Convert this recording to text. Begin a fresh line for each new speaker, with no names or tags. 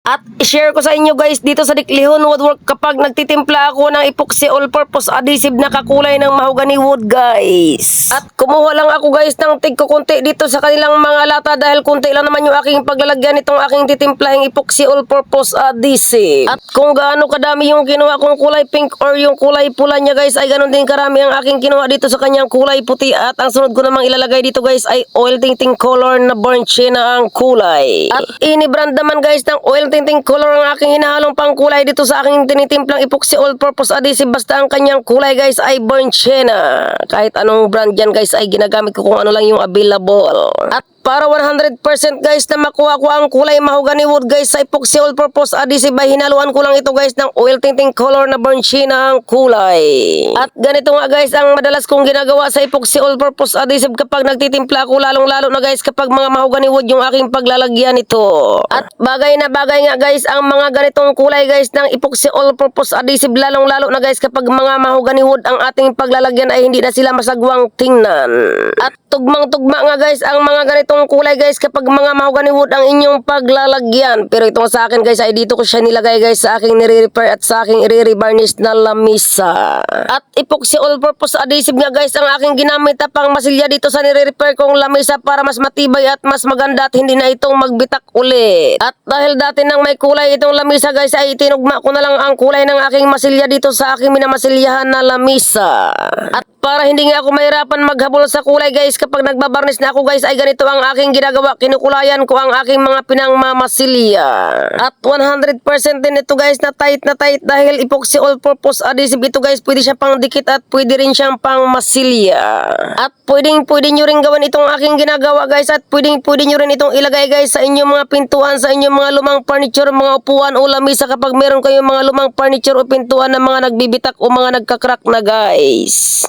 At i-share ko sa inyo guys dito sa Diklihon Woodwork kapag nagtitimpla ako ng epoxy all-purpose adhesive na kakulay ng mahogany wood guys. At kumuha lang ako guys ng tig-kunti dito sa kanilang mga lata dahil kunti lang naman yung aking paglalagyan itong aking titimplahing epoxy all-purpose adhesive. At kung gaano kadami yung kinuha kong kulay pink or yung kulay pula niya guys ay ganon din karami ang aking kinuha dito sa kanyang kulay puti. At ang sunod ko namang ilalagay dito guys ay oil tinting color na burnt sienna ang kulay. At ini-brand naman guys ng oil tinting color ang aking hinahalong pang kulay dito sa aking tinitimplang epoxy all-purpose adhesive basta ang kanyang kulay guys ay burnt sienna. Kahit anong brand yan guys ay ginagamit ko kung ano lang yung available. At para 100% guys na makuha ko ang kulay mahogany wood guys sa epoxy all-purpose adhesive ay hinaluan ko lang ito guys ng oil tinting color na burnt sienna ang kulay. At ganito nga guys ang madalas kong ginagawa sa epoxy all-purpose adhesive kapag nagtitimpla ko lalong-lalo na guys kapag mga mahogany wood yung aking paglalagyan nito. At bagay na bagay nga guys ang mga ganitong kulay guys ng epoxy all-purpose adhesive lalong-lalo na guys kapag mga mahogany wood ang ating paglalagyan ay hindi na sila masagwang tingnan. At tugmang-tugma nga guys ang mga ganitong kulay guys kapag mga mahogany wood ang inyong paglalagyan. Pero ito sa akin guys ay dito ko siya nilagay guys sa aking nire-repair at sa aking i-revarnish na lamisa. At epoxy all-purpose adhesive nga guys ang aking ginamit na pang masilya dito sa nire-repair kong lamisa para mas matibay at mas maganda at hindi na itong magbitak ulit. At dahil dati nang may kulay itong lamisa guys ay tinugma ko na lang ang kulay ng aking masilya dito sa aking minamasilyahan na lamisa. At para hindi nga ako mahirapan maghabol sa kulay guys kapag nagbabarnish na ako guys ay ganito ang aking ginagawa. Kinukulayan ko ang aking mga pinangmamasilya. At 100% din ito guys na tight dahil epoxy all-purpose adhesive ito guys pwede siya pang dikit at pwede rin siyang pang masilya. At pwede nyo rin gawin itong aking ginagawa guys at pwede nyo rin itong ilagay guys sa inyong mga pintuan, sa inyong mga lumang furniture, mga upuan o lamisa kapag meron kayong mga lumang furniture o pintuan na mga nagbibitak o mga nagkakrak na guys.